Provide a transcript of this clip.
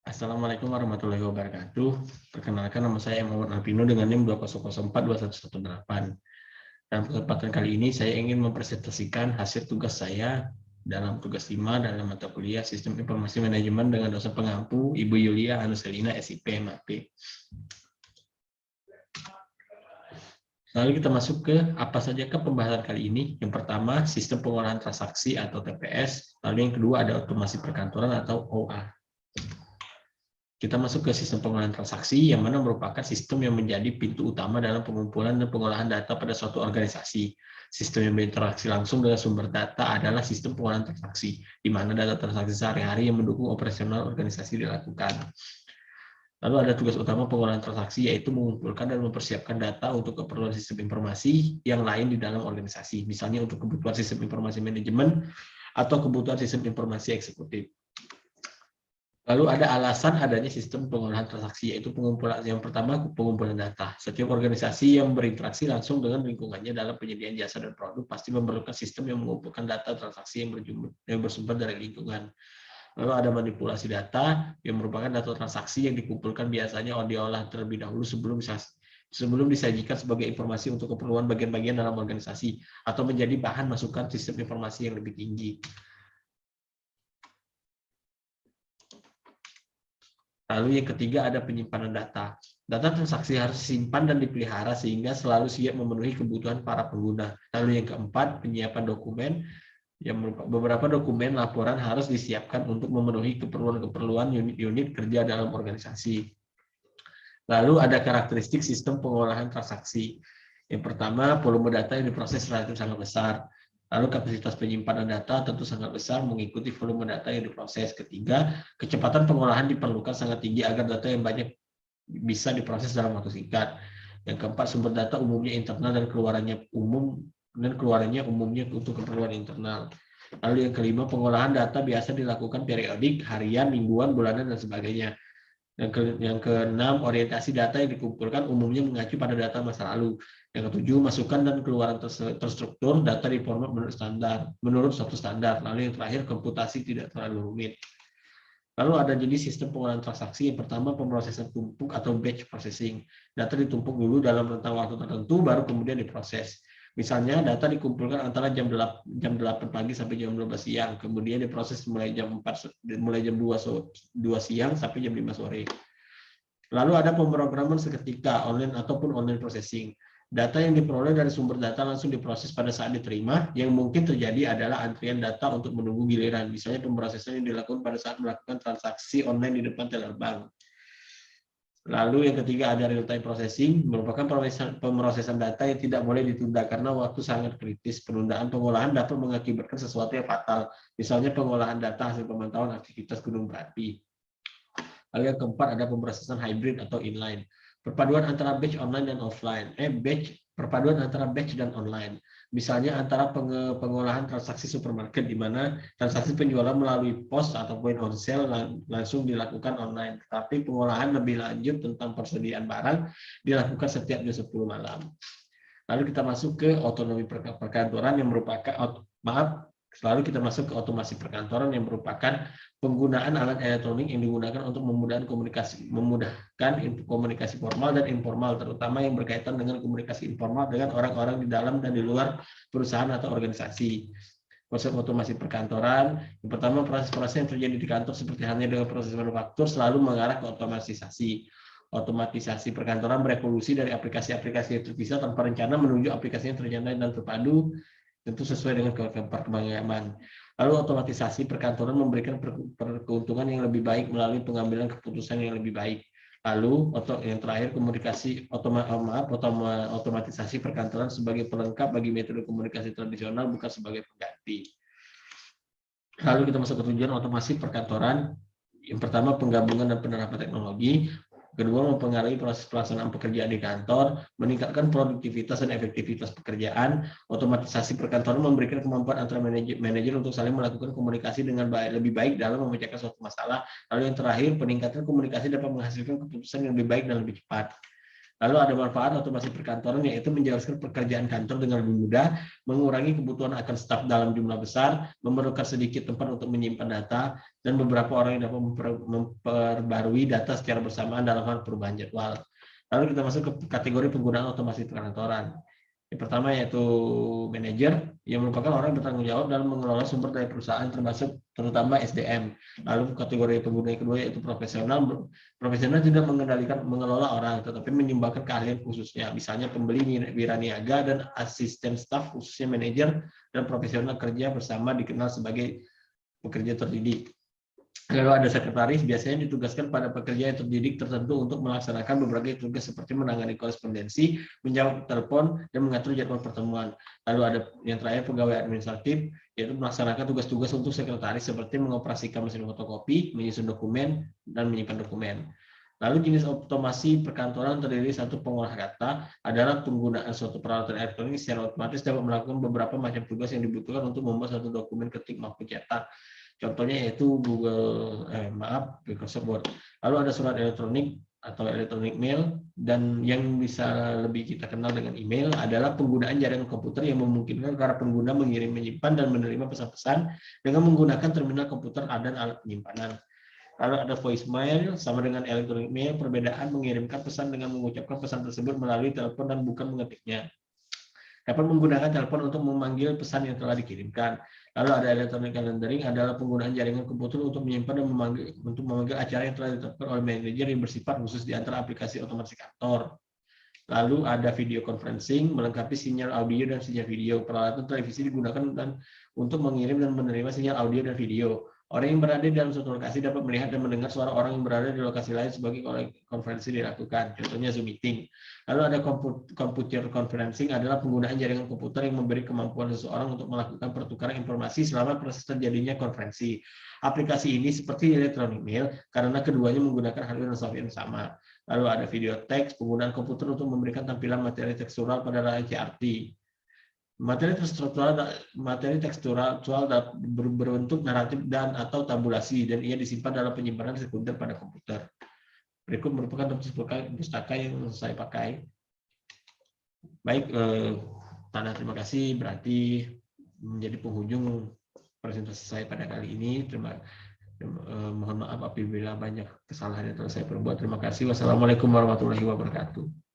Assalamualaikum warahmatullahi wabarakatuh. Perkenalkan, nama saya Muhammad Alpino dengan NIM 2004218. Dalam kesempatan kali ini saya ingin mempresentasikan hasil tugas saya dalam tugas 5 dalam mata kuliah Sistem Informasi Manajemen dengan dosen pengampu Ibu Yulia Anuselina SIP MAP. Lalu kita masuk ke apa saja ke pembahasan kali ini. Yang pertama, sistem pengolahan transaksi atau TPS. Lalu yang kedua ada otomasi perkantoran atau OA. Kita masuk ke sistem pengolahan transaksi, yang mana merupakan sistem yang menjadi pintu utama dalam pengumpulan dan pengolahan data pada suatu organisasi. Sistem yang berinteraksi langsung dengan sumber data adalah sistem pengolahan transaksi, di mana data transaksi sehari-hari yang mendukung operasional organisasi dilakukan. Lalu ada tugas utama pengolahan transaksi, yaitu mengumpulkan dan mempersiapkan data untuk keperluan sistem informasi yang lain di dalam organisasi, misalnya untuk kebutuhan sistem informasi manajemen atau kebutuhan sistem informasi eksekutif. Lalu ada alasan adanya sistem pengolahan transaksi, yaitu pengumpulan yang pertama, pengumpulan data. Setiap organisasi yang berinteraksi langsung dengan lingkungannya dalam penyediaan jasa dan produk pasti memerlukan sistem yang mengumpulkan data transaksi yang bersumber dari lingkungan. Lalu ada manipulasi data, yang merupakan data transaksi yang dikumpulkan biasanya diolah terlebih dahulu sebelum disajikan sebagai informasi untuk keperluan bagian-bagian dalam organisasi atau menjadi bahan masukan sistem informasi yang lebih tinggi. Lalu yang ketiga ada penyimpanan data. Data transaksi harus disimpan dan dipelihara sehingga selalu siap memenuhi kebutuhan para pengguna. Lalu yang keempat, penyiapan dokumen. Beberapa dokumen laporan harus disiapkan untuk memenuhi keperluan unit-unit kerja dalam organisasi. Lalu ada karakteristik sistem pengolahan transaksi. Yang pertama, volume data yang diproses relatif sangat besar. Lalu kapasitas penyimpanan data tentu sangat besar mengikuti volume data yang diproses. Ketiga, kecepatan pengolahan diperlukan sangat tinggi agar data yang banyak bisa diproses dalam waktu singkat. Yang keempat, sumber data umumnya internal dan keluarannya umumnya untuk keperluan internal. Lalu yang kelima, pengolahan data biasa dilakukan periodik, harian, mingguan, bulanan, dan sebagainya. Yang keenam, orientasi data yang dikumpulkan umumnya mengacu pada data masa lalu. Yang ketujuh, masukan dan keluaran terstruktur data di format menurut suatu standar. Lalu yang terakhir, komputasi tidak terlalu rumit. Lalu ada jenis sistem pengolahan transaksi. Yang pertama, pemrosesan tumpuk atau batch processing. Data ditumpuk dulu dalam rentang waktu tertentu, baru kemudian diproses. Misalnya, data dikumpulkan antara jam 8 pagi sampai jam 12 siang, kemudian diproses mulai jam 2 siang sampai jam 5 sore. Lalu ada pemrograman seketika, online ataupun online processing. Data yang diperoleh dari sumber data langsung diproses pada saat diterima. Yang mungkin terjadi adalah antrian data untuk menunggu giliran. Misalnya pemrosesan yang dilakukan pada saat melakukan transaksi online di depan teller bank. Lalu yang ketiga ada real-time processing, merupakan pemrosesan data yang tidak boleh ditunda karena waktu sangat kritis. Penundaan pengolahan dapat mengakibatkan sesuatu yang fatal. Misalnya pengolahan data hasil pemantauan aktivitas gunung berapi. Lalu yang keempat ada pemrosesan hybrid atau inline. Perpaduan antara batch online dan offline. Perpaduan antara batch dan online. Misalnya antara pengolahan transaksi supermarket di mana transaksi penjualan melalui pos atau point on sale langsung dilakukan online. Tapi pengolahan lebih lanjut tentang persediaan barang dilakukan setiap jam 10 malam. Lalu kita masuk ke otonomi perkantoran yang merupakan Lalu kita masuk ke otomasi perkantoran yang merupakan penggunaan alat elektronik yang digunakan untuk memudahkan komunikasi formal dan informal, terutama yang berkaitan dengan komunikasi informal dengan orang-orang di dalam dan di luar perusahaan atau organisasi. Konsep otomasi perkantoran, yang pertama proses-proses yang terjadi di kantor seperti halnya dengan proses manufaktur selalu mengarah ke otomatisasi. Otomatisasi perkantoran berevolusi dari aplikasi-aplikasi yang terpisah tanpa rencana menuju aplikasi yang terjangkau dan terpadu, tentu sesuai dengan perkembangan. Lalu otomatisasi perkantoran memberikan keuntungan yang lebih baik melalui pengambilan keputusan yang lebih baik. Lalu yang terakhir otomatisasi perkantoran sebagai pelengkap bagi metode komunikasi tradisional, bukan sebagai pengganti. Lalu kita masuk ke tujuan otomasi perkantoran. Yang pertama, penggabungan dan penerapan teknologi. Kedua, mempengaruhi proses pelaksanaan pekerjaan di kantor, meningkatkan produktivitas dan efektivitas pekerjaan. Otomatisasi perkantoran memberikan kemampuan antara manajer untuk saling melakukan komunikasi dengan lebih baik dalam memecahkan suatu masalah. Lalu yang terakhir, peningkatan komunikasi dapat menghasilkan keputusan yang lebih baik dan lebih cepat. Lalu ada manfaat otomasi perkantoran, yaitu menjelaskan pekerjaan kantor dengan lebih mudah, mengurangi kebutuhan akan staf dalam jumlah besar, memerlukan sedikit tempat untuk menyimpan data, dan beberapa orang yang dapat memperbarui data secara bersamaan dalam hal perubahan jadwal. Lalu kita masuk ke kategori penggunaan otomasi perkantoran. Yang pertama yaitu manajer, yang merupakan orang yang bertanggung jawab dalam mengelola sumber daya perusahaan termasuk terutama SDM. Lalu kategori pengguna yang kedua yaitu profesional. Profesional tidak mengelola orang, tetapi menyumbangkan keahlian khususnya. Misalnya pembeli, wiraniaga, dan asisten staf khususnya manajer dan profesional kerja bersama dikenal sebagai pekerja terdidik. Lalu ada sekretaris, biasanya ditugaskan pada pekerja yang terdidik tertentu untuk melaksanakan berbagai tugas seperti menangani korespondensi, menjawab telepon, dan mengatur jadwal pertemuan. Lalu ada yang terakhir pegawai administratif, yaitu melaksanakan tugas-tugas untuk sekretaris seperti mengoperasikan mesin fotokopi, menyusun dokumen, dan menyimpan dokumen. Lalu jenis otomasi perkantoran terdiri satu pengolah kata adalah penggunaan suatu peralatan elektronik secara otomatis dapat melakukan beberapa macam tugas yang dibutuhkan untuk membuat satu dokumen ketik maupun cetak. Contohnya yaitu Microsoft Word. Lalu ada surat elektronik atau elektronik mail, dan yang bisa lebih kita kenal dengan email adalah penggunaan jaringan komputer yang memungkinkan para pengguna mengirim, menyimpan, dan menerima pesan-pesan dengan menggunakan terminal komputer dan alat penyimpanan. Lalu ada voicemail, sama dengan elektronik mail, perbedaan mengirimkan pesan dengan mengucapkan pesan tersebut melalui telepon dan bukan mengetiknya. Dapat menggunakan telepon untuk memanggil pesan yang telah dikirimkan. Lalu ada electronic calendaring, adalah penggunaan jaringan komputer untuk menyimpan dan memanggil acara yang telah ditetapkan oleh manajer yang bersifat khusus di antara aplikasi otomasi kantor. Lalu ada video conferencing, melengkapi sinyal audio dan sinyal video. Peralatan televisi digunakan untuk mengirim dan menerima sinyal audio dan video. Orang yang berada di dalam suatu lokasi dapat melihat dan mendengar suara orang yang berada di lokasi lain sebagai konferensi dilakukan. Contohnya Zoom meeting. Lalu ada computer conferencing, adalah penggunaan jaringan komputer yang memberi kemampuan seseorang untuk melakukan pertukaran informasi selama proses terjadinya konferensi. Aplikasi ini seperti electronic mail karena keduanya menggunakan hardware dan software yang sama. Lalu ada video teks, penggunaan komputer untuk memberikan tampilan materi tekstural pada layar CRT. Materi tekstural berbentuk naratif dan atau tabulasi, dan ia disimpan dalam penyimpanan sekunder pada komputer. Berikut merupakan pustaka yang saya pakai. Baik, tanda terima kasih berarti menjadi penghujung presentasi saya pada kali ini. Mohon maaf apabila banyak kesalahan yang telah saya perbuat. Terima kasih. Wassalamualaikum warahmatullahi wabarakatuh.